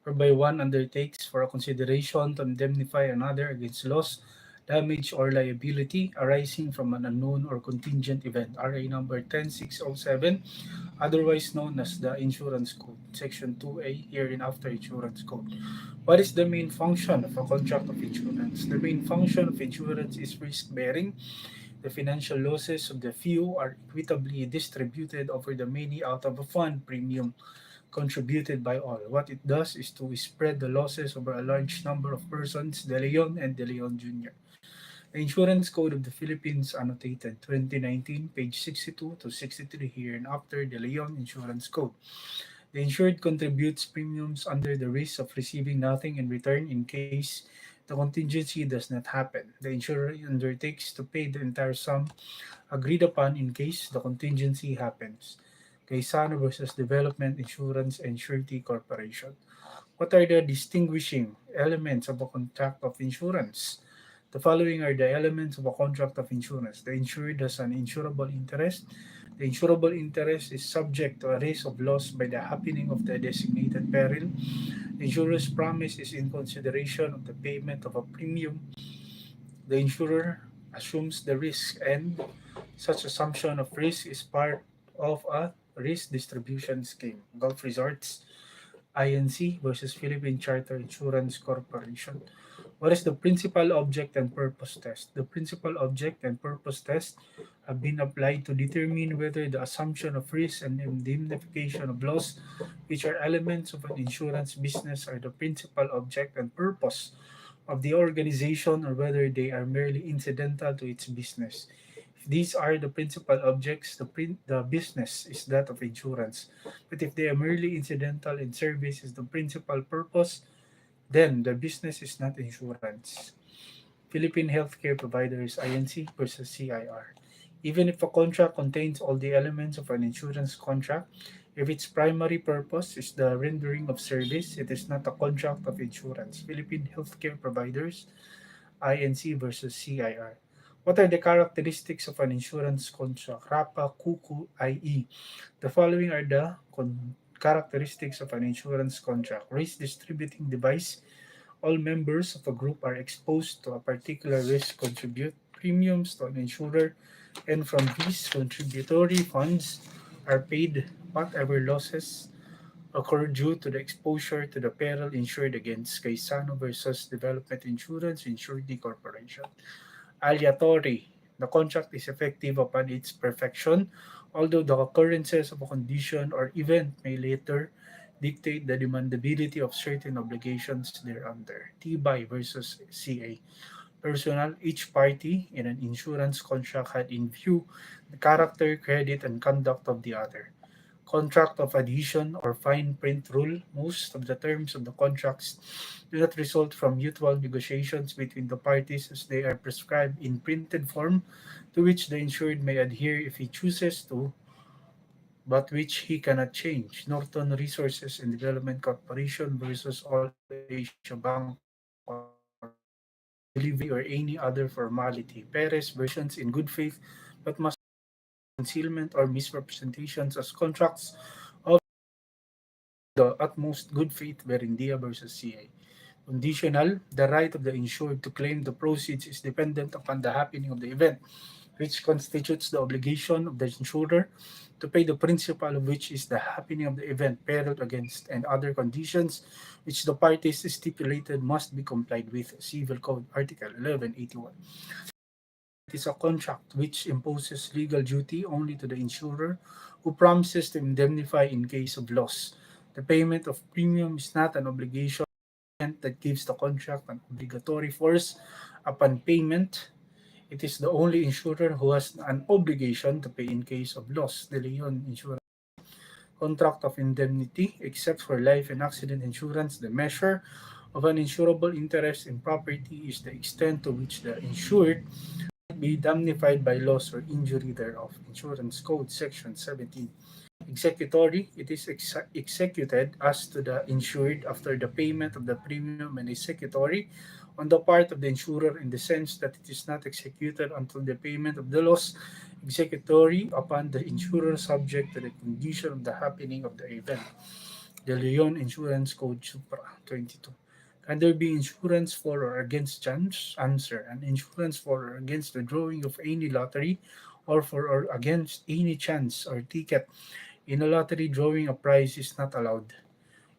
whereby one undertakes for a consideration to indemnify another against loss, damage, or liability arising from an unknown or contingent event. RA number 10607, otherwise known as the Insurance Code, Section 2A, hereinafter Insurance Code. What is the main function of a contract of insurance? The main function of insurance is risk bearing. The financial losses of the few are equitably distributed over the many out of a fund premium contributed by all. What it does is to spread the losses over a large number of persons, De Leon and De Leon Jr. The Insurance Code of the Philippines, annotated 2019, page 62 to 63 here and after De Leon Insurance Code. The insured contributes premiums under the risk of receiving nothing in return in case the contingency does not happen. The insurer undertakes to pay the entire sum agreed upon in case the contingency happens. Gaisano versus Development Insurance and Surety Corporation. What are the distinguishing elements of a contract of insurance? The following are the elements of a contract of insurance. The insured has an insurable interest. The insurable interest is subject to a risk of loss by the happening of the designated peril. The insurer's promise is in consideration of the payment of a premium. The insurer assumes the risk, and such assumption of risk is part of a risk distribution scheme. Gulf Resorts Inc. versus Philippine Charter Insurance Corporation. What is the principal object and purpose test? The principal object and purpose test have been applied to determine whether the assumption of risk and indemnification of loss, which are elements of an insurance business, are the principal object and purpose of the organization, or whether they are merely incidental to its business. If these are the principal objects, the business is that of insurance. But if they are merely incidental and service is the principal purpose, then the business is not insurance. Philippine Healthcare Providers Inc. versus CIR. Even if a contract contains all the elements of an insurance contract, if its primary purpose is the rendering of service, it is not a contract of insurance. Philippine Healthcare Providers Inc. versus CIR. What are the characteristics of an insurance contract? RAPA Kuku IE. The following are the characteristics of an insurance contract. Risk distributing device. All members of a group are exposed to a particular risk, contribute premiums to an insurer, and from these contributory funds are paid whatever losses occur due to the exposure to the peril insured against. Gaisano versus Development Insurance Insurity Corporation. Aleatory. The contract is effective upon its perfection, although the occurrences of a condition or event may later dictate the demandability of certain obligations thereunder. Tibay versus CA. Personal, each party in an insurance contract had in view the character, credit, and conduct of the other. Contract of adhesion or fine print rule. Most of the terms of the contracts do not result from mutual negotiations between the parties, as they are prescribed in printed form to which the insured may adhere if he chooses to, but which he cannot change. Norton Resources and Development Corporation versus All Asia Bank Corporation. Delivery or any other formality. Perez versions in good faith but must concealment or misrepresentations as contracts of the utmost good faith. Berindia versus CA. Conditional, the right of the insured to claim the proceeds is dependent upon the happening of the event, which constitutes the obligation of the insurer to pay the principal of which is the happening of the event, peril against, and other conditions which the parties stipulated must be complied with. Civil Code Article 1181. It is a contract which imposes legal duty only to the insurer who promises to indemnify in case of loss. The payment of premium is not an obligation that gives the contract an obligatory force upon payment. It is the only insurer who has an obligation to pay in case of loss. De Leon Insurance. Contract of indemnity, except for life and accident insurance, the measure of an insurable interest in property is the extent to which the insured might be damnified by loss or injury thereof. Insurance Code Section 17. Executory, it is executed as to the insured after the payment of the premium, and executory on the part of the insurer in the sense that it is not executed until the payment of the loss. Executory upon the insurer subject to the condition of the happening of the event. De Leon Insurance Code Supra 22. Can there be insurance for or against chance? Answer. An insurance for or against the drawing of any lottery or for or against any chance or ticket in a lottery drawing a prize is not allowed.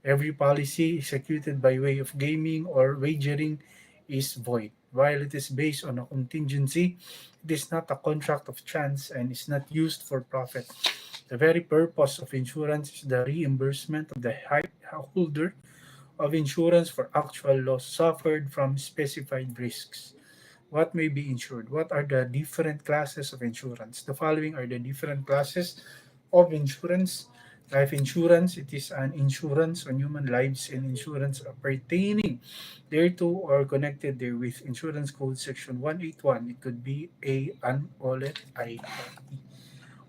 Every policy executed by way of gaming or wagering is void. While it is based on a contingency, it is not a contract of chance and is not used for profit. The very purpose of insurance is the reimbursement of the holder of insurance for actual loss suffered from specified risks. What may be insured? What are the different classes of insurance? The following are the different classes of insurance. Life insurance, it is an insurance on human lives and insurance pertaining thereto or connected therewith. Insurance Code Section 181. It could be A, an OLED, I,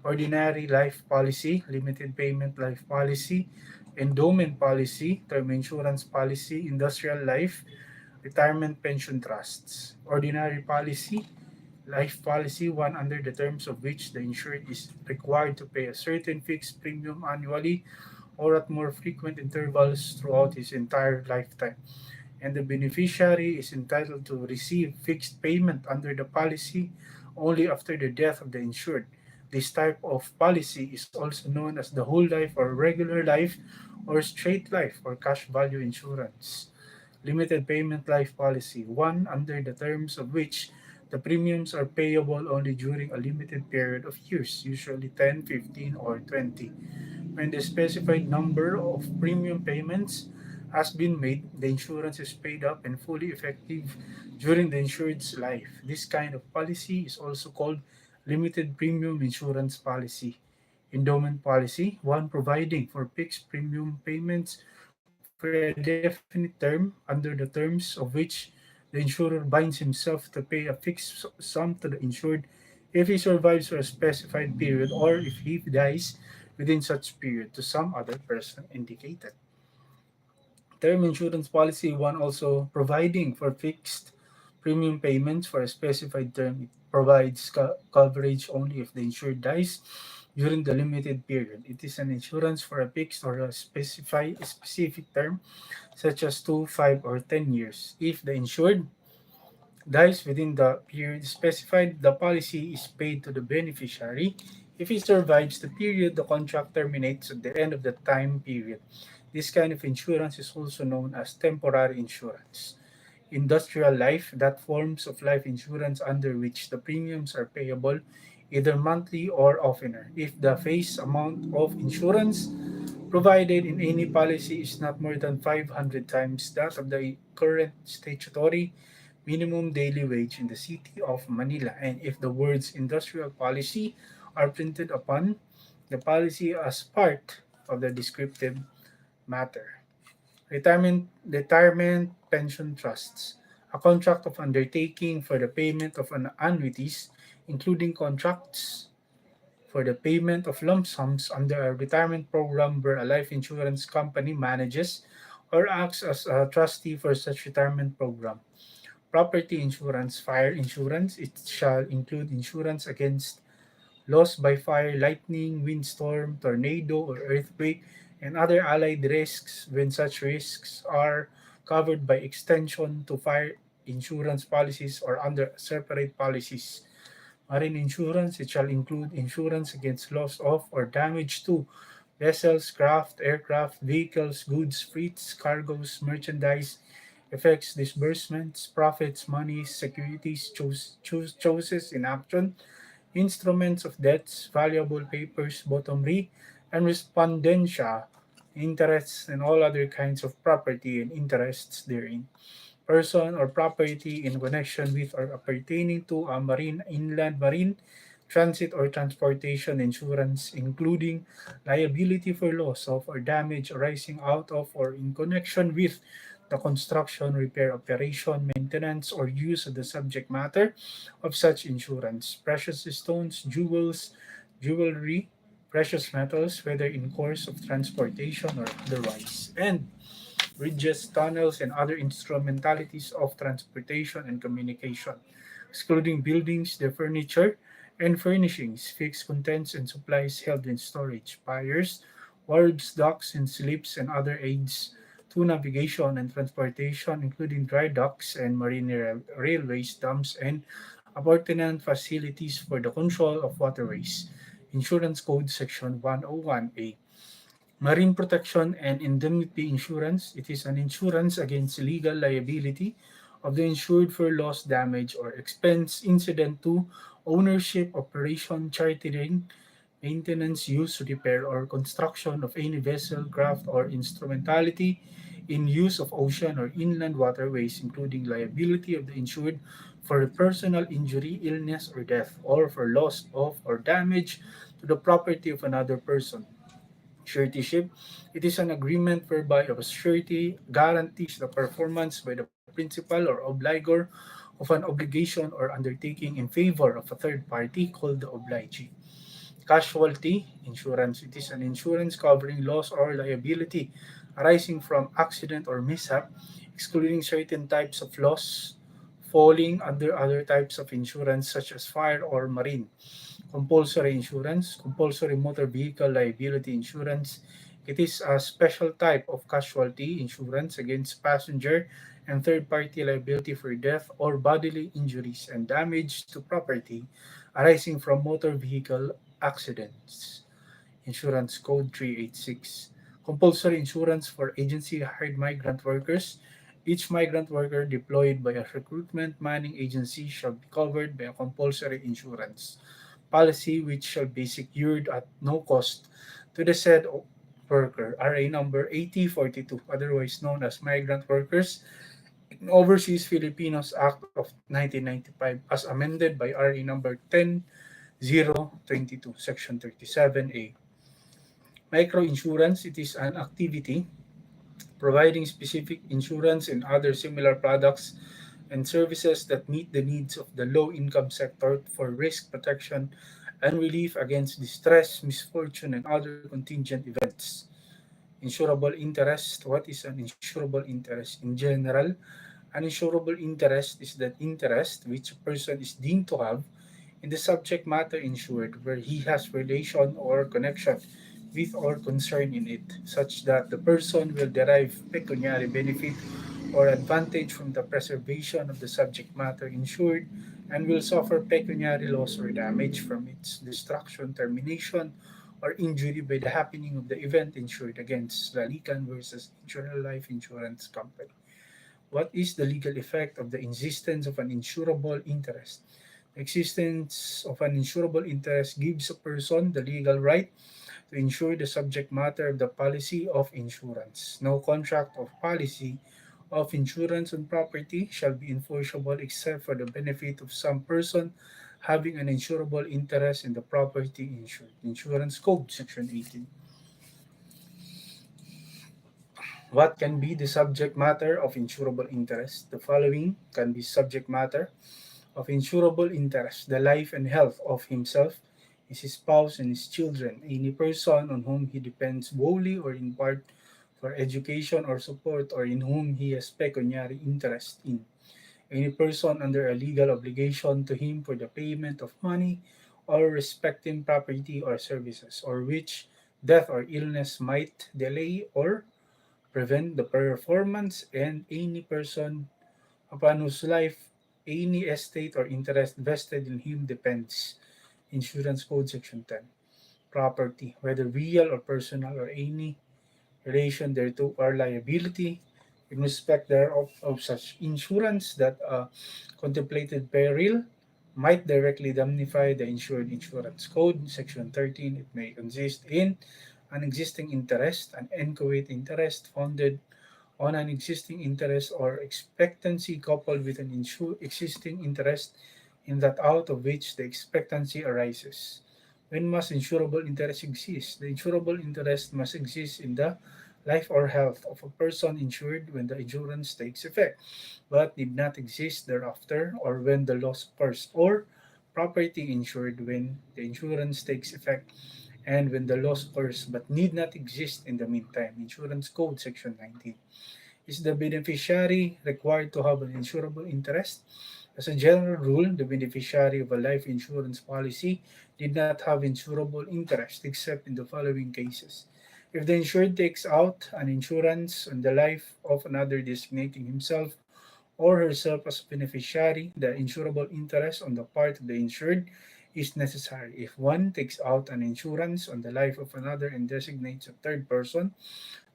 ordinary life policy, limited payment life policy, endowment policy, term insurance policy, industrial life, retirement pension trusts. Ordinary policy, life policy, one under the terms of which the insured is required to pay a certain fixed premium annually or at more frequent intervals throughout his entire lifetime, and the beneficiary is entitled to receive fixed payment under the policy only after the death of the insured. This type of policy is also known as the whole life or regular life or straight life or cash value insurance. Limited payment life policy, one under the terms of which the premiums are payable only during a limited period of years, usually 10, 15, or 20. When the specified number of premium payments has been made, the insurance is paid up and fully effective during the insured's life. This kind of policy is also called limited premium insurance policy. Endowment policy, one providing for fixed premium payments for a definite term under the terms of which the insurer binds himself to pay a fixed sum to the insured if he survives for a specified period or if he dies within such period to some other person indicated. Term insurance policy, one also providing for fixed premium payments for a specified term. It provides coverage only if the insured dies during the limited period. It is an insurance for a fixed or a specific term, such as 2, 5, or 10 years. If the insured dies within the period specified, the policy is paid to the beneficiary. If he survives the period, the contract terminates at the end of the time period. This kind of insurance is also known as temporary insurance. Industrial life, that forms of life insurance under which the premiums are payable either monthly or oftener. If the face amount of insurance provided in any policy is not more than 500 times that of the current statutory minimum daily wage in the city of Manila, and if the words industrial policy are printed upon the policy as part of the descriptive matter. Retirement pension trusts. A contract of undertaking for the payment of an annuities, including contracts for the payment of lump sums under a retirement program where a life insurance company manages or acts as a trustee for such retirement program. Property insurance, fire insurance, it shall include insurance against loss by fire, lightning, windstorm, tornado, or earthquake, and other allied risks when such risks are covered by extension to fire insurance policies or under separate policies. Marine insurance, it shall include insurance against loss of or damage to vessels, craft, aircraft, vehicles, goods, freights, cargoes, merchandise, effects, disbursements, profits, monies, securities, choices in action, instruments of debts, valuable papers, bottomry, and respondentia, interests, and all other kinds of property and interests therein. Person or property in connection with or appertaining to a marine, inland marine, transit or transportation insurance, including liability for loss of or damage arising out of or in connection with the construction, repair, operation, maintenance, or use of the subject matter of such insurance. Precious stones, jewels, jewelry, precious metals, whether in course of transportation or otherwise. And bridges, tunnels, and other instrumentalities of transportation and communication, excluding buildings, their furniture, and furnishings, fixed contents and supplies held in storage, fires, wharves, docks, and slips, and other aids to navigation and transportation, including dry docks and marine railways, dams, and appurtenant facilities for the control of waterways. Insurance Code Section 101A. Marine protection and indemnity insurance. It is an insurance against legal liability of the insured for loss, damage, or expense incident to ownership, operation, chartering, maintenance, use, repair, or construction of any vessel, craft, or instrumentality in use of ocean or inland waterways, including liability of the insured for personal injury, illness, or death, or for loss of or damage to the property of another person. Suretyship. It is an agreement whereby a surety guarantees the performance by the principal or obligor of an obligation or undertaking in favor of a third party called the obligee. Casualty insurance. It is an insurance covering loss or liability arising from accident or mishap, excluding certain types of loss falling under other types of insurance such as fire or marine. Compulsory insurance, compulsory motor vehicle liability insurance. It is a special type of casualty insurance against passenger and third-party liability for death or bodily injuries and damage to property arising from motor vehicle accidents. Insurance Code 386. Compulsory insurance for agency hired migrant workers. Each migrant worker deployed by a recruitment manning agency shall be covered by a compulsory insurance policy which shall be secured at no cost to the said worker. RA number 8042, otherwise known as Migrant Workers in Overseas Filipinos Act of 1995 as amended by RA number 10022, Section 37A. Microinsurance, it is an activity providing specific insurance and other similar products and services that meet the needs of the low-income sector for risk protection and relief against distress, misfortune, and other contingent events. Insurable interest. What is an insurable interest? In general, an insurable interest is that interest which a person is deemed to have in the subject matter insured where he has relation or connection with or concern in it, such that the person will derive pecuniary benefit or advantage from the preservation of the subject matter insured and will suffer pecuniary loss or damage from its destruction, termination, or injury by the happening of the event insured against Lalican versus National Life Insurance Company. What is the legal effect of the existence of an insurable interest? The existence of an insurable interest gives a person the legal right to insure the subject matter of the policy of insurance. No contract of policy of insurance on property shall be enforceable except for the benefit of some person having an insurable interest in the property insured. Insurance Code, Section 18. What can be the subject matter of insurable interest? The following can be subject matter of insurable interest: the life and health of himself, his spouse, and his children, any person on whom he depends wholly or in part for education or support, or in whom he has pecuniary interest in, any person under a legal obligation to him for the payment of money or respecting property or services, or which death or illness might delay or prevent the performance, and any person upon whose life any estate or interest vested in him depends. Insurance Code Section 10. Property, whether real or personal or any relation thereto, or liability in respect thereof of such insurance that a contemplated peril might directly indemnify the insured. Insurance Code Section 13. It may consist in an existing interest, an inchoate interest founded on an existing interest or expectancy coupled with an existing interest in that out of which the expectancy arises. When must insurable interest exist? The insurable interest must exist in the life or health of a person insured when the insurance takes effect, but did not exist thereafter, or when the loss occurs, or property insured when the insurance takes effect and when the loss occurs but need not exist in the meantime. Insurance Code Section 19. Is the beneficiary required to have an insurable interest? As a general rule, the beneficiary of a life insurance policy did not have insurable interest except in the following cases: If the insured takes out an insurance on the life of another designating himself or herself as beneficiary, the insurable interest on the part of the insured is necessary. If one takes out an insurance on the life of another and designates a third person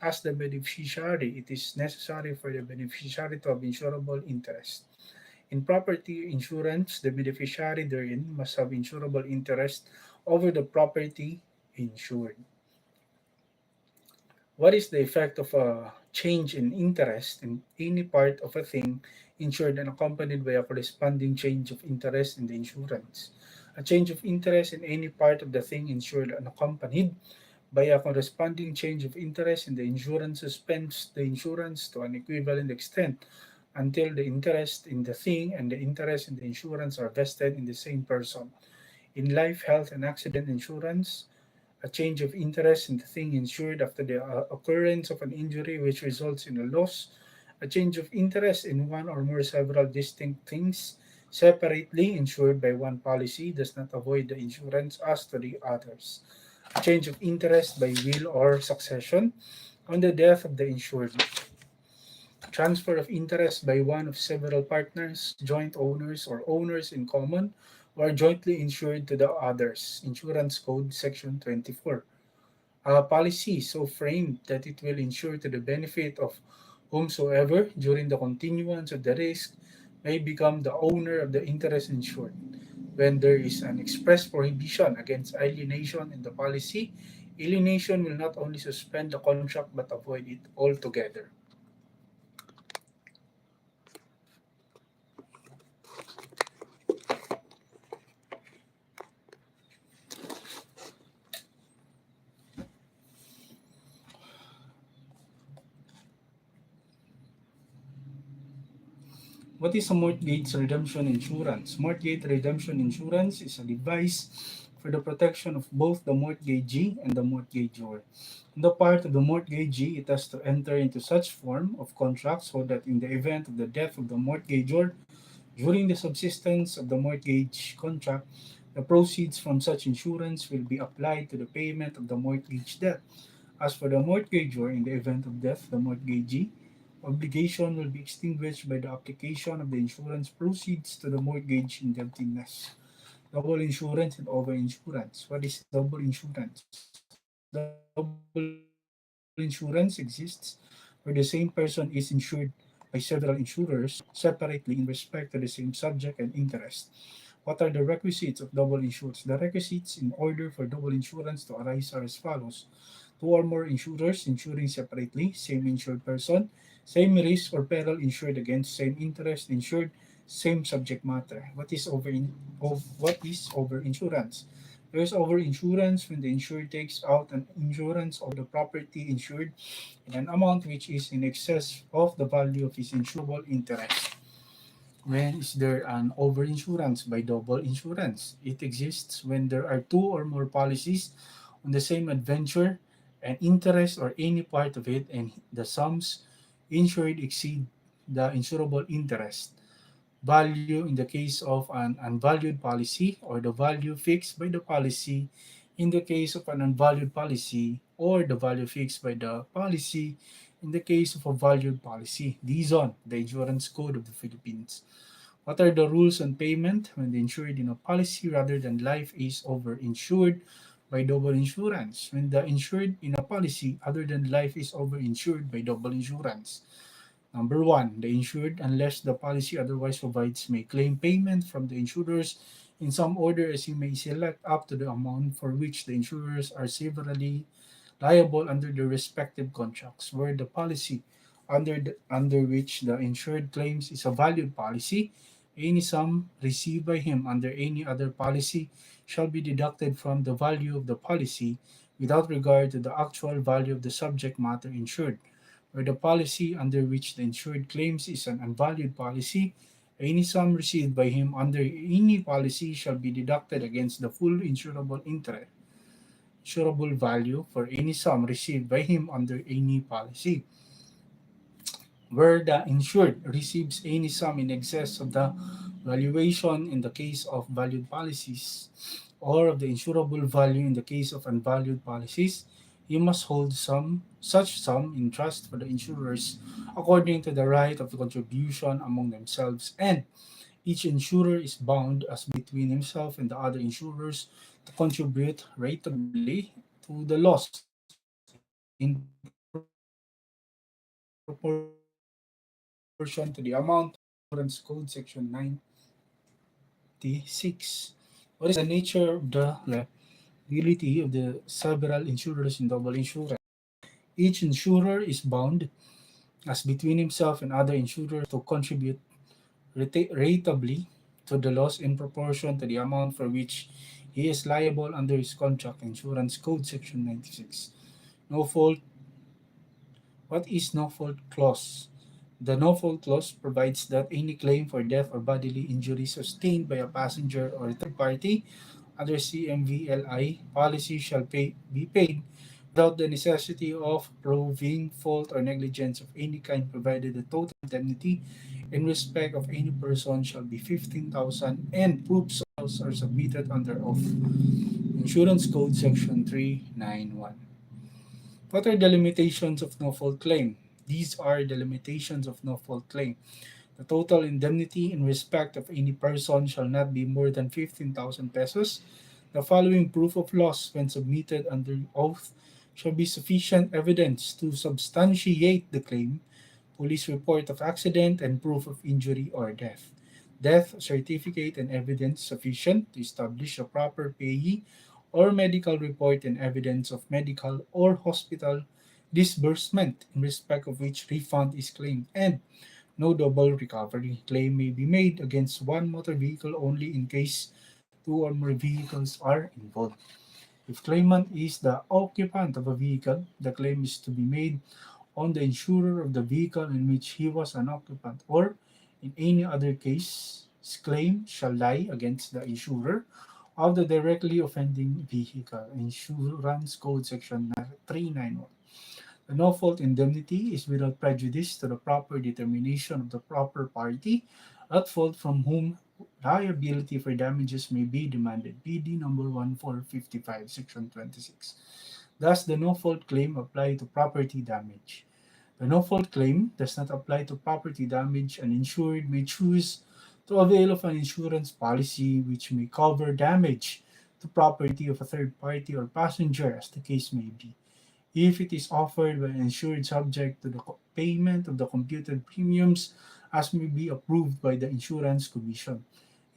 as the beneficiary, it is necessary for the beneficiary to have insurable interest. In property insurance, the beneficiary therein must have insurable interest over the property insured. What is the effect of a change in interest in any part of a thing insured and accompanied by a corresponding change of interest in the insurance? A change of interest in any part of the thing insured and accompanied by a corresponding change of interest in the insurance suspends the insurance to an equivalent extent until the interest in the thing and the interest in the insurance are vested in the same person. In life, health, and accident insurance, a change of interest in the thing insured after the occurrence of an injury which results in a loss, a change of interest in one or more several distinct things separately insured by one policy does not avoid the insurance as to the others. A change of interest by will or succession on the death of the insured. Transfer of interest by one of several partners, joint owners, or owners in common who are jointly insured to the others. Insurance Code Section 24. A policy so framed that it will insure to the benefit of whomsoever during the continuance of the risk may become the owner of the interest insured. When there is an express prohibition against alienation in the policy, alienation will not only suspend the contract but avoid it altogether. What is a mortgage redemption insurance? Mortgage redemption insurance is a device for the protection of both the mortgagee and the mortgagor. On the part of the mortgagee, it has to enter into such form of contract so that in the event of the death of the mortgagor, during the subsistence of the mortgage contract, the proceeds from such insurance will be applied to the payment of the mortgage debt. As for the mortgagor, in the event of death, the mortgagee obligation will be extinguished by the application of the insurance proceeds to the mortgage indebtedness. Double insurance and over insurance. What is double insurance? Double insurance exists where the same person is insured by several insurers separately in respect to the same subject and interest. What are the requisites of double insurance? The requisites in order for double insurance to arise are as follows: two or more insurers insuring separately, same insured person, same risk or peril insured against, same interest insured, same subject matter. What is over insurance? There is over insurance when the insured takes out an insurance over the property insured in an amount which is in excess of the value of his insurable interest. When is there an overinsurance by double insurance? It exists when there are two or more policies on the same adventure and interest or any part of it, and the sums insured exceed the insurable interest value in the case of an unvalued policy, or the value fixed by the policy in the case of an unvalued policy, or the value fixed by the policy in the case of a valued policy. These on the Insurance Code of the Philippines. What are the rules on payment when the insured in a policy rather than life is overinsured by double insurance? When the insured in a policy other than life is overinsured by double insurance. Number one, the insured, unless the policy otherwise provides, may claim payment from the insurers in some order as he may select up to the amount for which the insurers are severally liable under their respective contracts, where the policy under which the insured claims is a valued policy. Any sum received by him under any other policy shall be deducted from the value of the policy without regard to the actual value of the subject matter insured. Where the policy under which the insured claims is an unvalued policy, any sum received by him under any policy shall be deducted against the full insurable value for any sum received by him under any policy. Where the insured receives any sum in excess of the valuation in the case of valued policies, or of the insurable value in the case of unvalued policies, he must hold such sum in trust for the insurers according to the right of the contribution among themselves, and each insurer is bound as between himself and the other insurers to contribute ratably to the loss in proportion to the amount for which he is liable under Insurance Code Section 96. What is the nature of the liability of the several insurers in double insurance? Each insurer is bound as between himself and other insurers to contribute ratably to the loss in proportion to the amount for which he is liable under his contract. Insurance Code Section 96. No fault. What is no fault clause? The no fault clause provides that any claim for death or bodily injury sustained by a passenger or third party under CMVLI policy shall be paid without the necessity of proving fault or negligence of any kind, provided the total indemnity in respect of any person shall be 15,000 and proofs are submitted under oath. Insurance Code Section 391. What are the limitations of no fault claim? These are the limitations of no fault claim. The total indemnity in respect of any person shall not be more than 15,000 pesos. The following proof of loss, when submitted under oath, shall be sufficient evidence to substantiate the claim: police report of accident and proof of injury or death. Death certificate and evidence sufficient to establish a proper payee, or medical report and evidence of medical or hospital disbursement in respect of which refund is claimed, and no double recovery. Claim may be made against one motor vehicle only in case two or more vehicles are involved. If claimant is the occupant of a vehicle, the claim is to be made on the insurer of the vehicle in which he was an occupant, or in any other case, his claim shall lie against the insurer of the directly offending vehicle. Insurance Code Section 391. The no-fault indemnity is without prejudice to the proper determination of the proper party at fault from whom liability for damages may be demanded. PD number 1455, Section 26. Thus, the no-fault claim apply to property damage. The no-fault claim does not apply to property damage. An insured may choose to avail of an insurance policy which may cover damage to property of a third party or passenger, as the case may be, if it is offered by an insured subject to the payment of the computed premiums as may be approved by the Insurance Commission.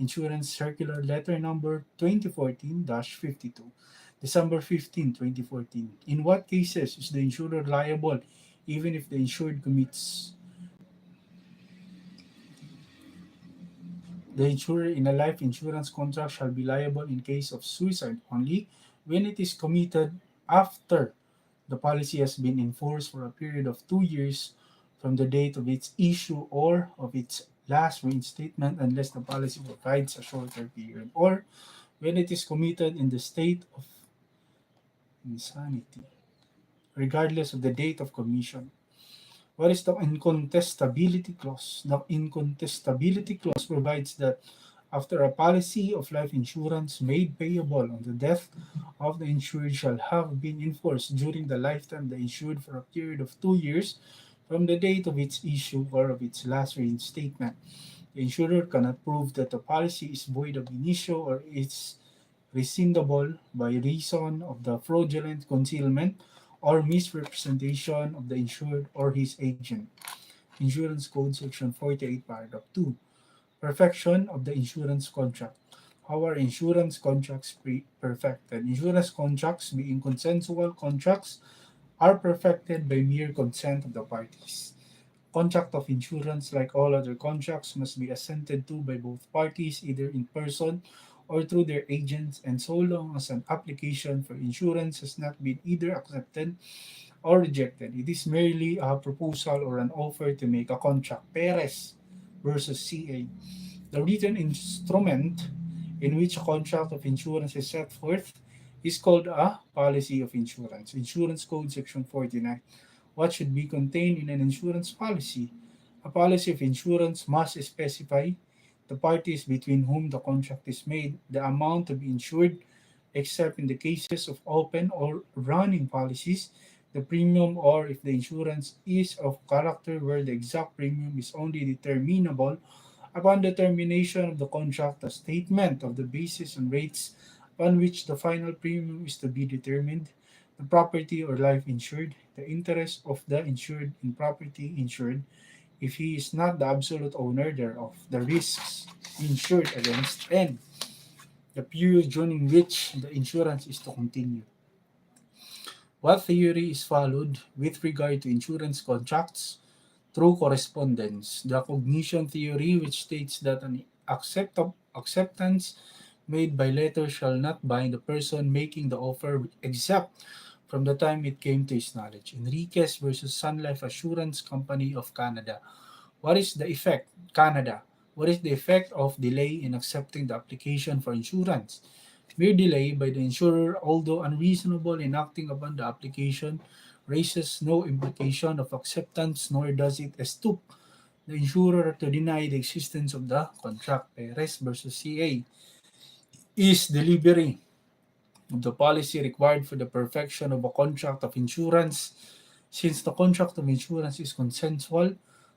Insurance Circular Letter Number 2014-52, December 15, 2014. In what cases is the insurer liable even if the insured commits the insurer in a life insurance contract shall be liable in case of suicide only when it is committed after the policy has been in force for a period of 2 years from the date of its issue or of its last reinstatement, unless the policy provides a shorter period, or when it is committed in the state of insanity, regardless of the date of commission. What is the incontestability clause? The incontestability clause provides that after a policy of life insurance made payable on the death of the insured shall have been enforced during the lifetime of the insured for a period of 2 years from the date of its issue or of its last reinstatement, the insurer cannot prove that the policy is void ab initio or is rescindable by reason of the fraudulent concealment or misrepresentation of the insured or his agent. Insurance Code Section 48, Paragraph 2. Perfection of the insurance contract. How are insurance contracts perfected? Insurance contracts, being consensual contracts, are perfected by mere consent of the parties. Contract of insurance, like all other contracts, must be assented to by both parties, either in person or through their agents, and so long as an application for insurance has not been either accepted or rejected, it is merely a proposal or an offer to make a contract. Perez versus CA. The written instrument in which a contract of insurance is set forth is called a policy of insurance. Insurance Code Section 49. What should be contained in an insurance policy? A policy of insurance must specify the parties between whom the contract is made, the amount to be insured, except in the cases of open or running policies, the premium, or if the insurance is of character where the exact premium is only determinable upon the termination of the contract, a statement of the basis and rates upon which the final premium is to be determined, the property or life insured, the interest of the insured in property insured, if he is not the absolute owner thereof, the risks insured against, and the period during which the insurance is to continue. What theory is followed with regard to insurance contracts? Through correspondence. The cognition theory, which states that an acceptance made by letter shall not bind the person making the offer except from the time it came to his knowledge. Enriquez versus Sun Life Assurance Company of Canada. What is the effect? Canada. What is the effect of delay in accepting the application for insurance? Mere delay by the insurer, although unreasonable in acting upon the application, raises no implication of acceptance, nor does it stoop the insurer to deny the existence of the contract. Perez versus CA. Is delivery of the policy required for the perfection of a contract of insurance? Since the contract of insurance is consensual,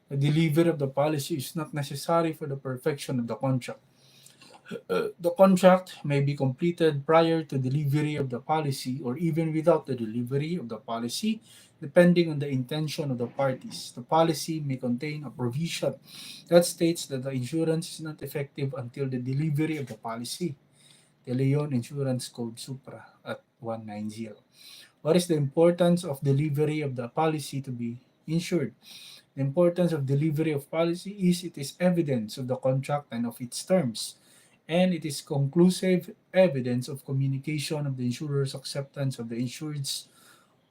the delivery of the policy is not necessary for the perfection of the contract. The contract may be completed prior to delivery of the policy or even without the delivery of the policy, depending on the intention of the parties. The policy may contain a provision that states that the insurance is not effective until the delivery of the policy. De Leon Insurance Code Supra at 190. What is the importance of delivery of the policy to be insured? The importance of delivery of policy is it is evidence of the contract and of its terms, and it is conclusive evidence of communication of the insurer's acceptance of the insured's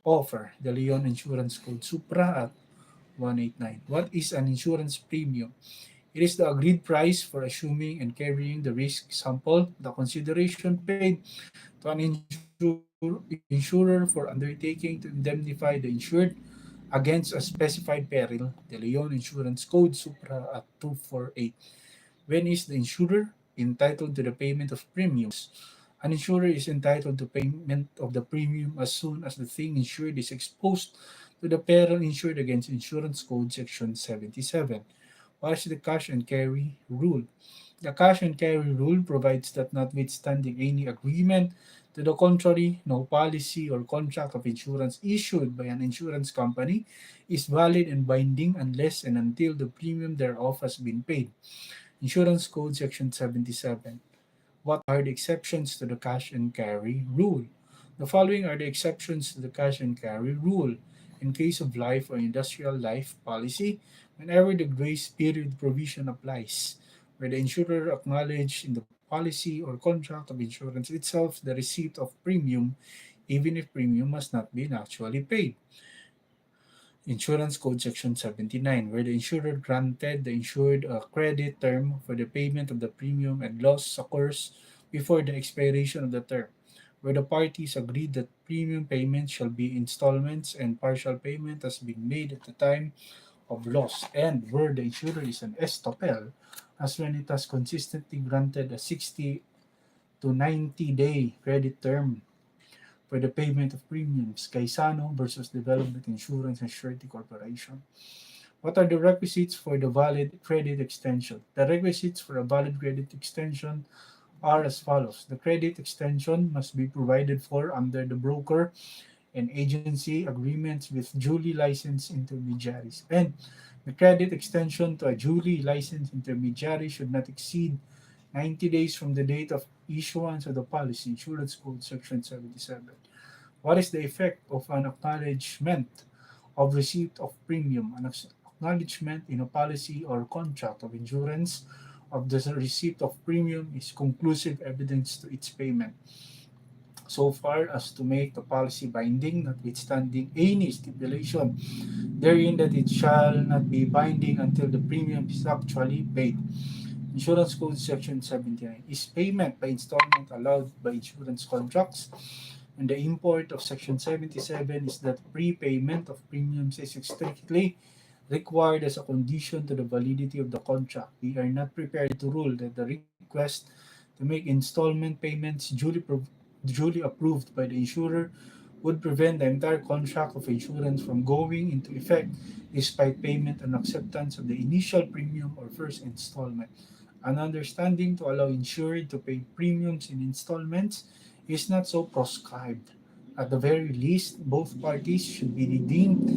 offer. The Leon Insurance Code Supra at 189. What is an insurance premium? It is the agreed price for assuming and carrying the risk. Example, the consideration paid to an insurer for undertaking to indemnify the insured against a specified peril. The Leon Insurance Code Supra at 248. When is the insurer entitled to the payment of premiums? An insurer is entitled to payment of the premium as soon as the thing insured is exposed to the peril insured against Insurance Code Section 77. What is the cash and carry rule? The cash and carry rule provides that notwithstanding any agreement to the contrary, no policy or contract of insurance issued by an insurance company is valid and binding unless and until the premium thereof has been paid. Insurance Code Section 77. What are the exceptions to the cash and carry rule? The following are the exceptions to the cash and carry rule. In case of life or industrial life policy, whenever the grace period provision applies, where the insurer acknowledged in the policy or contract of insurance itself the receipt of premium, even if premium has not been actually paid. Insurance Code Section 79, where the insurer granted the insured a credit term for the payment of the premium and loss occurs before the expiration of the term, where the parties agreed that premium payment shall be installments and partial payment has been made at the time of loss, and where the insurer is an estoppel, as when it has consistently granted a 60 to 90-day credit term for the payment of premiums. Caisano versus Development Insurance and Surety Corporation. What are the requisites for the valid credit extension? The requisites for a valid credit extension are as follows. The credit extension must be provided for under the broker and agency agreements with duly licensed intermediaries. And the credit extension to a duly licensed intermediary should not exceed 90 days from the date of issuance of the policy. Insurance Code Section 77. What is the effect of an acknowledgement of receipt of premium? An acknowledgement in a policy or contract of insurance of the receipt of premium is conclusive evidence to its payment, so far as to make the policy binding, notwithstanding any stipulation therein that it shall not be binding until the premium is actually paid. Insurance Code Section 79. Is payment by installment allowed by insurance contracts? And the import of Section 77 is that prepayment of premiums is strictly required as a condition to the validity of the contract. We are not prepared to rule that the request to make installment payments duly duly approved by the insurer would prevent the entire contract of insurance from going into effect despite payment and acceptance of the initial premium or first installment. An understanding to allow insured to pay premiums in installments is not so prescribed. At the very least, both parties should be redeemed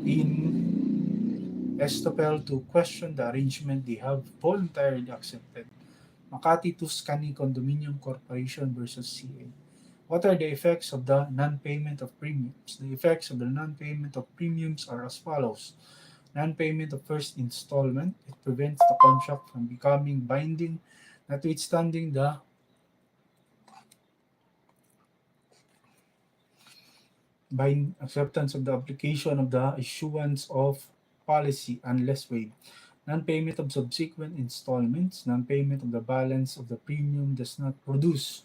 in estoppel to question the arrangement they have voluntarily accepted. Makati Tuscany Condominium Corporation versus CA. What are the effects of the non-payment of premiums? The effects of the non-payment of premiums are as follows. Non-payment of first installment, it prevents the contract from becoming binding, notwithstanding the acceptance of the application of the issuance of policy unless waived. Non-payment of subsequent installments, non-payment of the balance of the premium does not produce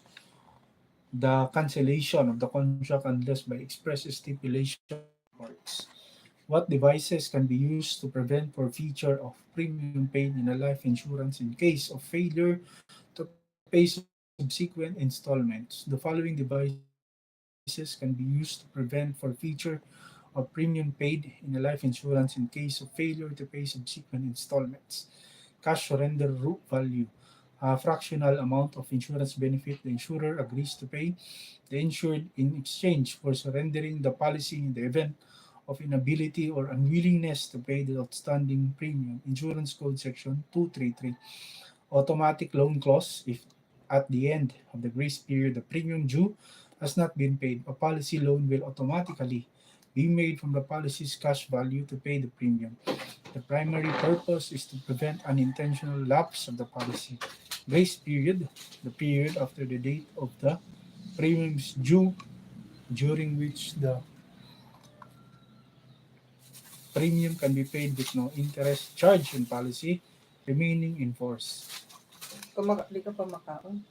the cancellation of the contract unless by express stipulation of the parties. What devices can be used to prevent forfeiture of premium paid in a life insurance in case of failure to pay subsequent installments? The following devices can be used to prevent forfeiture of premium paid in a life insurance in case of failure to pay subsequent installments. Cash surrender value, a fractional amount of insurance benefit the insurer agrees to pay the insured in exchange for surrendering the policy in the event of inability or unwillingness to pay the outstanding premium. Insurance Code Section 233. Automatic loan clause. If at the end of the grace period the premium due has not been paid, a policy loan will automatically be made from the policy's cash value to pay the premium. The primary purpose is to prevent unintentional lapse of the policy. Grace period, the period after the date of the premiums due during which the premium can be paid with no interest charged in policy remaining in force. Di ka pa makaon.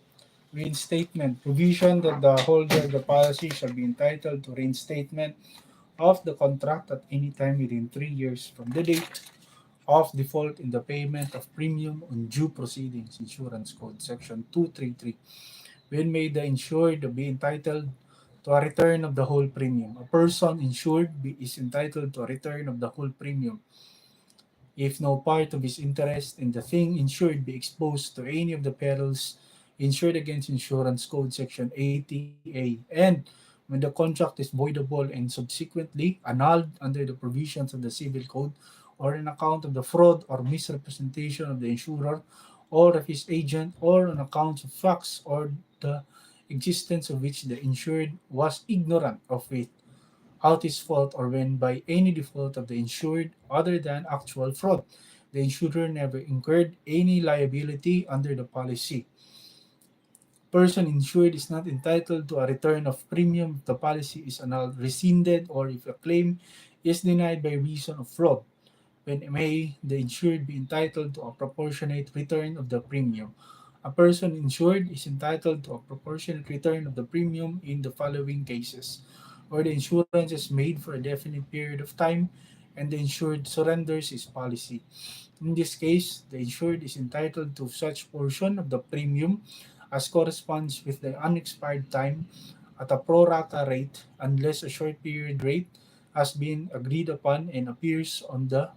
Reinstatement provision that the holder of the policy shall be entitled to reinstatement of the contract at any time within 3 years from the date of default in the payment of premium on due proceedings. Insurance Code Section 233. When may the insured be entitled to a return of the whole premium? A person insured is entitled to a return of the whole premium if no part of his interest in the thing insured be exposed to any of the perils insured against Insurance Code Section 80A, and when the contract is voidable and subsequently annulled under the provisions of the Civil Code, or on account of the fraud or misrepresentation of the insurer or of his agent, or on account of facts or the existence of which the insured was ignorant of it out his fault, or when by any default of the insured other than actual fraud, the insurer never incurred any liability under the policy. Person insured is not entitled to a return of premium if the policy is annulled, rescinded, or if a claim is denied by reason of fraud. When may the insured be entitled to a proportionate return of the premium? A person insured is entitled to a proportionate return of the premium in the following cases: where the insurance is made for a definite period of time and the insured surrenders his policy. In this case, the insured is entitled to such portion of the premium as corresponds with the unexpired time at a pro rata rate unless a short period rate has been agreed upon and appears on the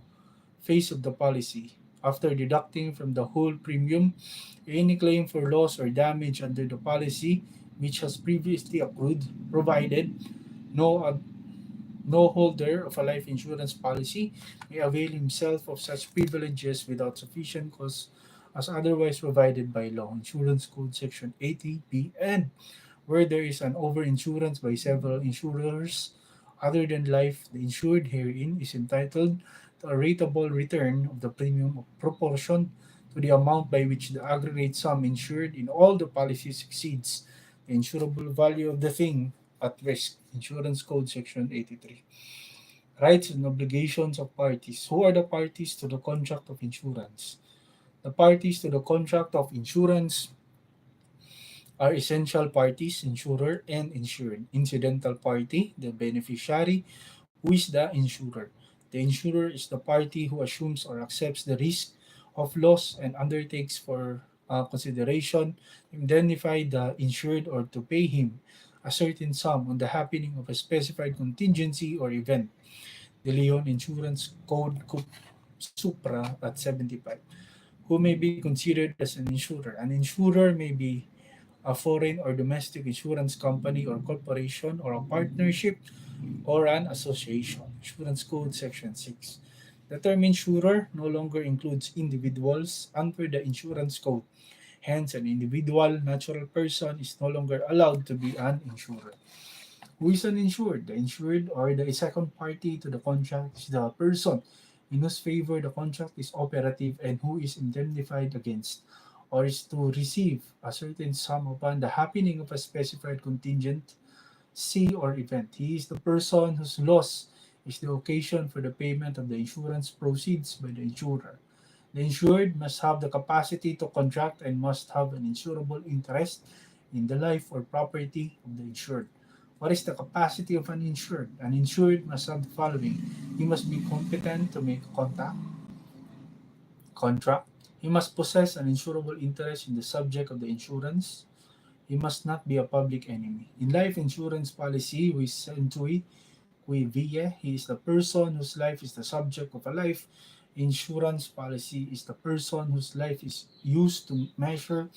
face of the policy. After deducting from the whole premium any claim for loss or damage under the policy which has previously accrued, provided no no holder of a life insurance policy may avail himself of such privileges without sufficient cause as otherwise provided by law. Insurance Code Section 80B, and where there is an overinsurance by several insurers other than life, the insured herein is entitled to a rateable return of the premium of proportion to the amount by which the aggregate sum insured in all the policies exceeds the insurable value of the thing at risk. Insurance Code Section 83. Rights and obligations of parties. Who are the parties to the contract of insurance? The parties to the contract of insurance are essential parties, insurer and insured. Incidental party, the beneficiary, who is the insurer. The insurer is the party who assumes or accepts the risk of loss and consideration to indemnify the insured or to pay him a certain sum on the happening of a specified contingency or event. De Leon Insurance Code Supra at 75. Who may be considered as an insurer? An insurer may be a foreign or domestic insurance company or corporation or a partnership or an association. Insurance Code Section 6. The term insurer no longer includes individuals under the Insurance Code. Hence, an individual natural person is no longer allowed to be an insurer. Who is an insured? The insured or the second party to the contract is the person in whose favor the contract is operative and who is indemnified against or is to receive a certain sum upon the happening of a specified contingent C or event. He is the person whose loss is the occasion for the payment of the insurance proceeds by the insurer. The insured must have the capacity to contract and must have an insurable interest in the life or property of the insured. What is the capacity of an insured? An insured must have the following. He must be competent to make contract. He must possess an insurable interest in the subject of the insurance. He must not be a public enemy. In life insurance policy, we centui qui vie, he is the person whose life is the subject of a life insurance policy is the person whose life is used to measure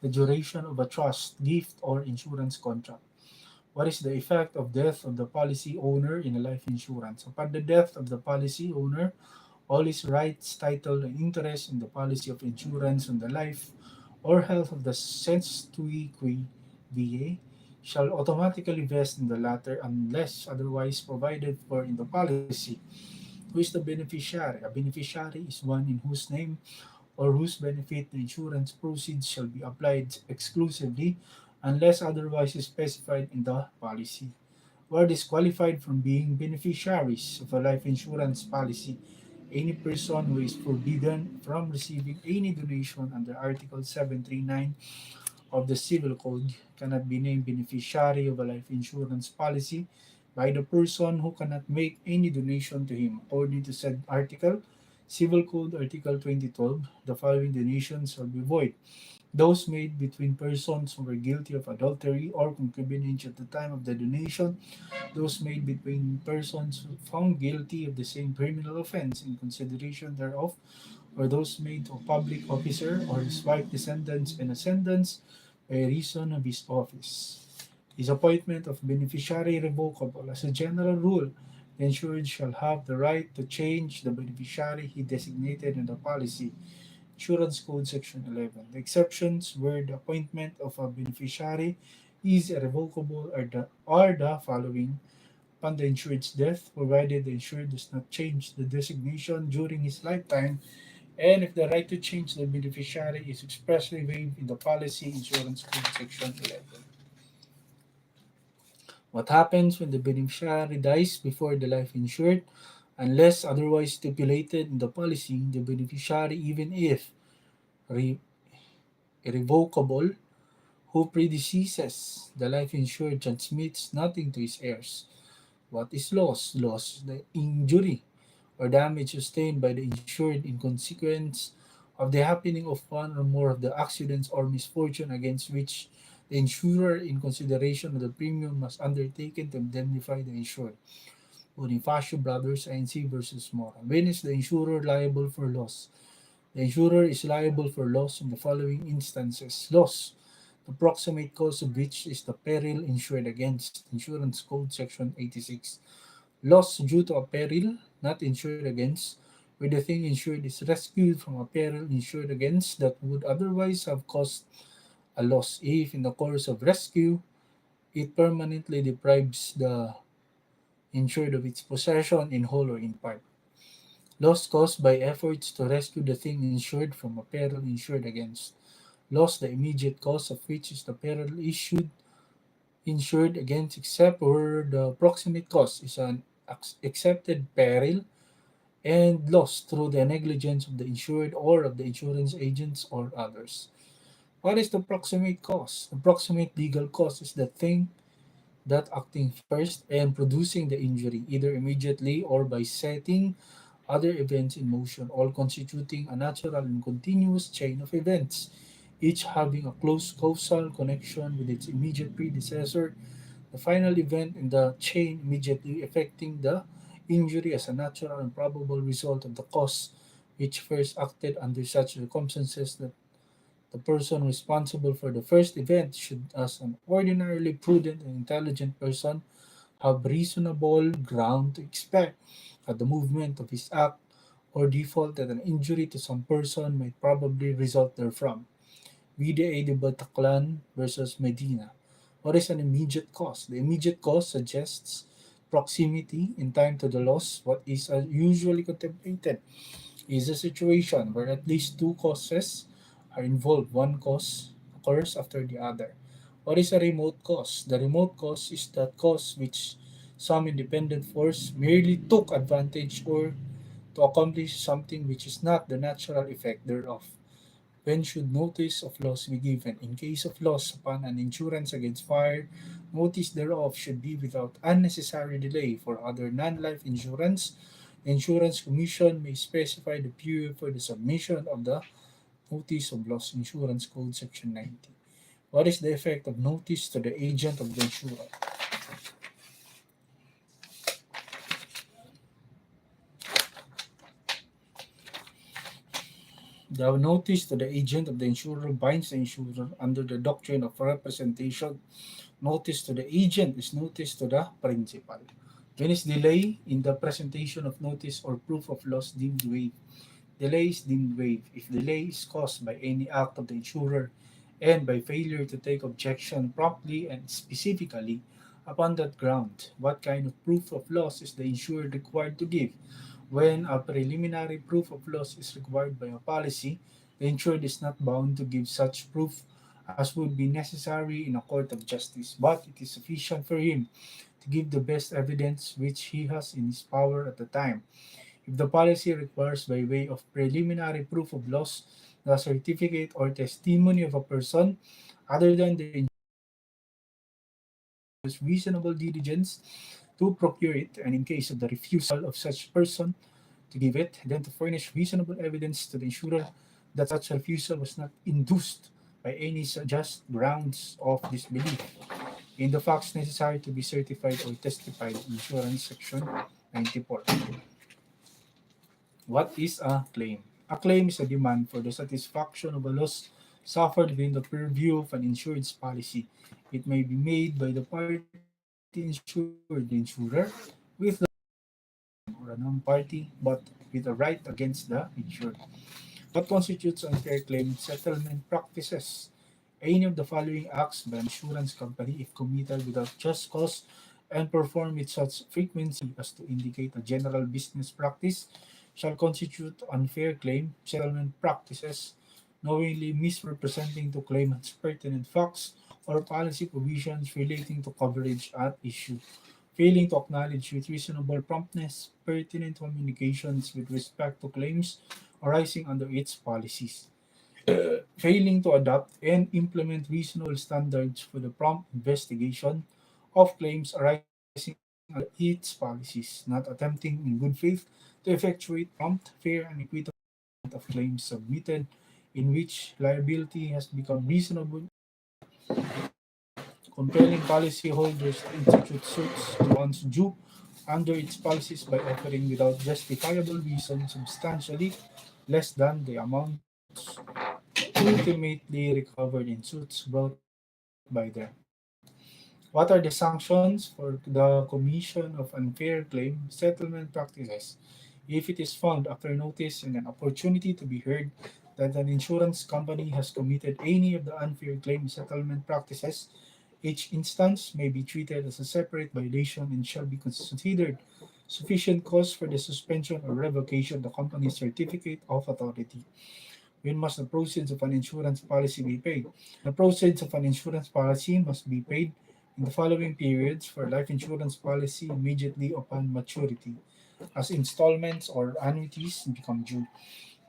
the duration of a trust, gift, or insurance contract. What is the effect of death of the policy owner in a life insurance? Upon the death of the policy owner, all his rights, title, and interest in the policy of insurance on the life or health of the senstui qui vie shall automatically vest in the latter unless otherwise provided for in the policy. Who is the beneficiary? A beneficiary is one in whose name or whose benefit the insurance proceeds shall be applied exclusively unless otherwise specified in the policy. Were disqualified from being beneficiaries of a life insurance policy any person who is forbidden from receiving any donation under Article 739 of the Civil Code cannot be named beneficiary of a life insurance policy by the person who cannot make any donation to him. According to said article, Civil Code Article 2012, the following donations shall be void: those made between persons who were guilty of adultery or concubinage at the time of the donation, those made between persons found guilty of the same criminal offense in consideration thereof, or those made to a public officer or his wife, descendants, and ascendants by reason of his office. His appointment of beneficiary revocable. As a general rule, the insured shall have the right to change the beneficiary he designated in the policy. Insurance Code Section 11. The exceptions where the appointment of a beneficiary is irrevocable are the following: upon the insured's death, provided the insured does not change the designation during his lifetime, and if the right to change the beneficiary is expressly waived in the policy. Insurance Code Section 11. What happens when the beneficiary dies before the life insured? Unless otherwise stipulated in the policy, the beneficiary, even if re- irrevocable, who predeceases the life insured, transmits nothing to his heirs. What is loss? Loss, the injury or damage sustained by the insured in consequence of the happening of one or more of the accidents or misfortune against which the insurer, in consideration of the premium, must undertaken to indemnify the insured. Bonifacio Brothers, INC versus Mora. When is the insurer liable for loss? The insurer is liable for loss in the following instances. Loss, the proximate cause of which is the peril insured against. Insurance Code Section 86. Loss due to a peril not insured against, where the thing insured is rescued from a peril insured against that would otherwise have caused a loss if, in the course of rescue, it permanently deprives the insured of its possession in whole or in part. Loss caused by efforts to rescue the thing insured from a peril insured against. Loss, the immediate cause of which is the peril issued insured against, except where the proximate cause is an accepted peril and loss through the negligence of the insured or of the insurance agents or others. What is the proximate cause? The proximate legal cause is the thing that acting first and producing the injury, either immediately or by setting other events in motion, all constituting a natural and continuous chain of events. each having a close causal connection with its immediate predecessor, the final event in the chain immediately affecting the injury as a natural and probable result of the cause which first acted under such circumstances that the person responsible for the first event should, as an ordinarily prudent and intelligent person, have reasonable ground to expect at the movement of his act or default that an injury to some person might probably result therefrom. VDA de Bataclan versus Medina. What is an immediate cause? The immediate cause suggests proximity in time to the loss. What is usually contemplated is a situation where at least two causes are involved. One cause occurs after the other. What is a remote cause? The remote cause is that cause which some independent force merely took advantage or to accomplish something which is not the natural effect thereof. When should notice of loss be given? In case of loss upon an insurance against fire, notice thereof should be without unnecessary delay. For other non-life insurance, the insurance commission may specify the period for the submission of the notice of loss. Insurance Code Section 90. What is the effect of notice to the agent of the insurer? The notice to the agent of the insurer binds the insurer under the doctrine of representation. Notice to the agent is notice to the principal. When is delay in the presentation of notice or proof of loss deemed waived? Delay is deemed waived if delay is caused by any act of the insurer and by failure to take objection promptly and specifically upon that ground. What kind of proof of loss is the insurer required to give? When a preliminary proof of loss is required by a policy, the insured is not bound to give such proof as would be necessary in a court of justice, but it is sufficient for him to give the best evidence which he has in his power at the time. If the policy requires by way of preliminary proof of loss the certificate or testimony of a person other than the insurer's reasonable diligence to procure it, and in case of the refusal of such person to give it, then to furnish reasonable evidence to the insurer that such refusal was not induced by any just grounds of disbelief in the facts necessary to be certified or testified. Insurance Section 94. What is a claim? A claim is a demand for the satisfaction of a loss suffered within the purview of an insured's policy. It may be made by the party insured, the insurer, with the or a non-party, but with a right against the insured. What constitutes unfair claim settlement practices? Any of the following acts by an insurance company, if committed without just cause and performed with such frequency as to indicate a general business practice, shall constitute unfair claim settlement practices, knowingly misrepresenting to claimants pertinent facts or policy provisions relating to coverage at issue, failing to acknowledge with reasonable promptness pertinent communications with respect to claims arising under its policies, failing to adopt and implement reasonable standards for the prompt investigation of claims arising under its policies, not attempting in good faith to effectuate prompt, fair, and equitable of claims submitted in which liability has become reasonable, compelling policyholders to institute suits to one's due under its policies by offering without justifiable reason substantially less than the amounts ultimately recovered in suits brought by them. What are the sanctions for the commission of unfair claim settlement practices? If it is found after notice and an opportunity to be heard that an insurance company has committed any of the unfair claim settlement practices, each instance may be treated as a separate violation and shall be considered sufficient cause for the suspension or revocation of the company's certificate of authority. When must the proceeds of an insurance policy be paid? The proceeds of an insurance policy must be paid in the following periods for life insurance policy immediately upon maturity, as installments or annuities become due.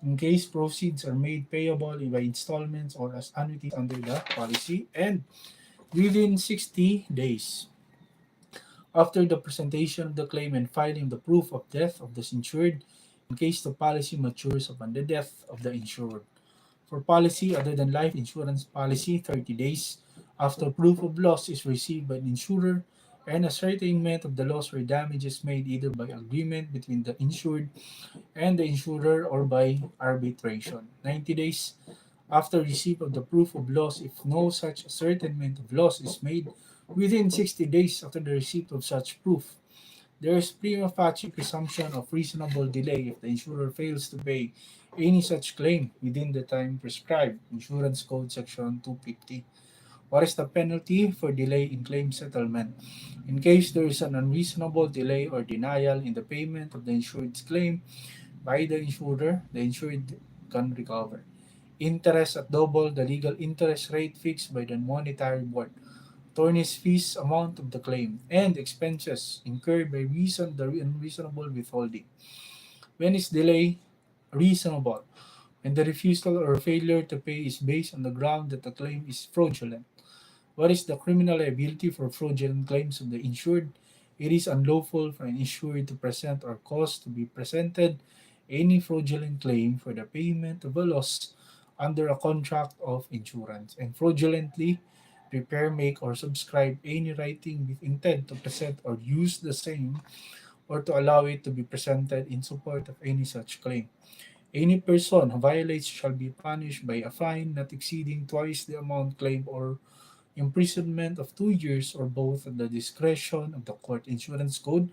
In case proceeds are made payable by installments or as annuities under the policy, and within 60 days after the presentation of the claim and filing the proof of death of the insured, in case the policy matures upon the death of the insured. For policy other than life insurance policy, 30 days after proof of loss is received by the insurer and ascertainment of the loss or damages made either by agreement between the insured and the insurer or by arbitration. 90 days after receipt of the proof of loss if no such ascertainment of loss is made within 60 days after the receipt of such proof. There is prima facie presumption of reasonable delay if the insurer fails to pay any such claim within the time prescribed. Insurance Code Section 250. What is the penalty for delay in claim settlement? In case there is an unreasonable delay or denial in the payment of the insured's claim by the insurer, the insured can recover interest at double the legal interest rate fixed by the monetary board, attorney's fees amount of the claim, and expenses incurred by reason the unreasonable withholding. When is delay reasonable? When the refusal or failure to pay is based on the ground that the claim is fraudulent. What is the criminal liability for fraudulent claims of the insured? It is unlawful for an insured to present or cause to be presented any fraudulent claim for the payment of a loss under a contract of insurance, and fraudulently prepare, make, or subscribe any writing with intent to present or use the same or to allow it to be presented in support of any such claim. Any person who violates shall be punished by a fine not exceeding twice the amount claimed or imprisonment of 2 years or both at the discretion of the court. Insurance Code,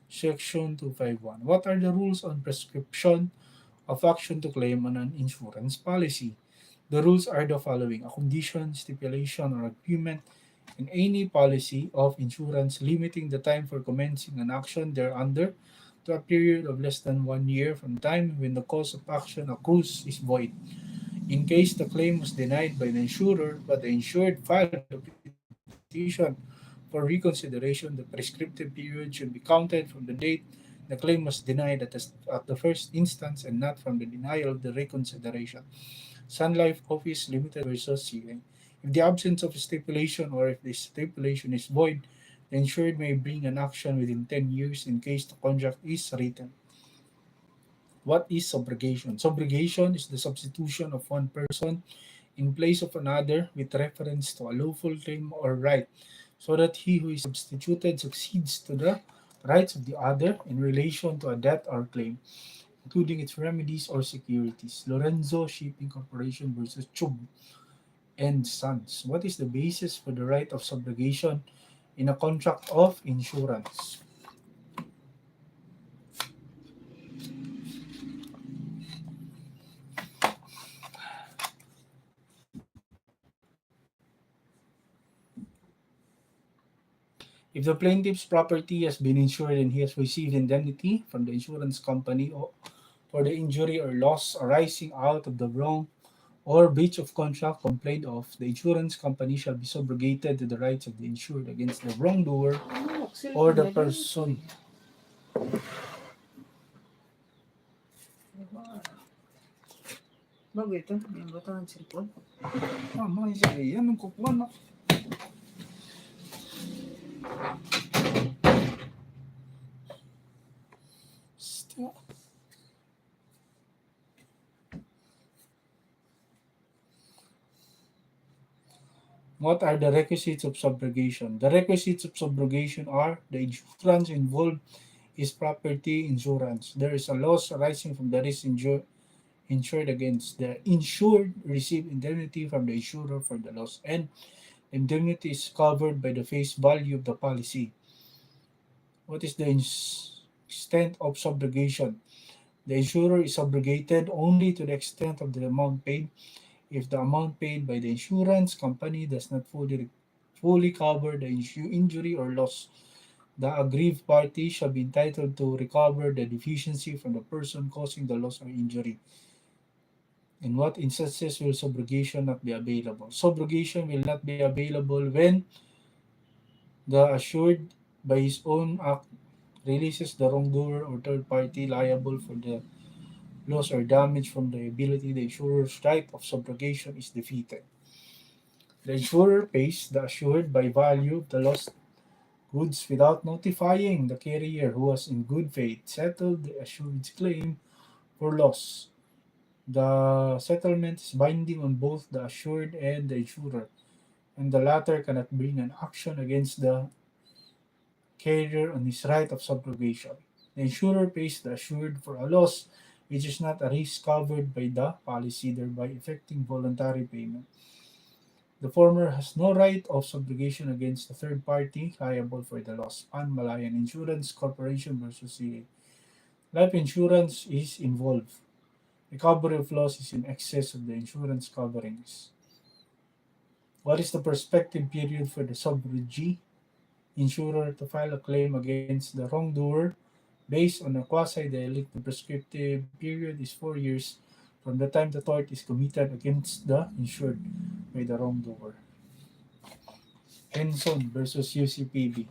Section 251. What are the rules on prescription of action to claim on an insurance policy? The rules are the following: a condition, stipulation, or agreement in any policy of insurance limiting the time for commencing an action thereunder to a period of less than 1 year from time when the cause of action accrues is void. In case the claim was denied by the insurer but the insured filed a petition for reconsideration, the prescriptive period should be counted from the date the claim was denied at the first instance and not from the denial of the reconsideration. Sun Life Office Limited versus CA. If the absence of a stipulation or if the stipulation is void, the insured may bring an action within 10 years in case the contract is written. What is subrogation? Subrogation is the substitution of one person in place of another with reference to a lawful claim or right, so that he who is substituted succeeds to the rights of the other in relation to a debt or claim, including its remedies or securities. Lorenzo Shipping Corporation versus Chub and Sons. What is the basis for the right of subrogation in a contract of insurance? If the plaintiff's property has been insured and he has received indemnity from the insurance company for the injury or loss arising out of the wrong or breach of contract complained of, the insurance company shall be subrogated to the rights of the insured against the wrongdoer or the person. Bago ito, may butang ng cellphone. Mga siya, yan ang kukuha na. What are the requisites of subrogation? The requisites of subrogation are the insurance involved is property insurance. There is a loss arising from the risk insured against. The insured receive indemnity from the insurer for the loss, and indemnity is covered by the face value of the policy. What is the extent of subrogation? The insurer is subrogated only to the extent of the amount paid. If the amount paid by the insurance company does not fully cover the injury or loss, the aggrieved party shall be entitled to recover the deficiency from the person causing the loss or injury. In what instances will subrogation not be available? Subrogation will not be available when the assured by his own act releases the wrongdoer or third party liable for the loss or damage from liability. The insurer's right of subrogation is defeated. The insurer pays the assured by value of the lost goods without notifying the carrier who has in good faith settled the assured's claim for loss. The settlement is binding on both the assured and the insurer, and the latter cannot bring an action against the carrier on his right of subrogation. The insurer pays the assured for a loss which is not a risk covered by the policy, thereby effecting voluntary payment. The former has no right of subrogation against the third party liable for the loss. Pan Malayan Insurance Corporation versus CA. Life insurance is involved. Recovery of loss is in excess of the insurance coverings. What is the prospective period for the subrogee insurer to file a claim against the wrongdoer based on a quasi-delictive prescriptive period is 4 years from the time the tort is committed against the insured by the wrongdoer. Henson versus UCPB.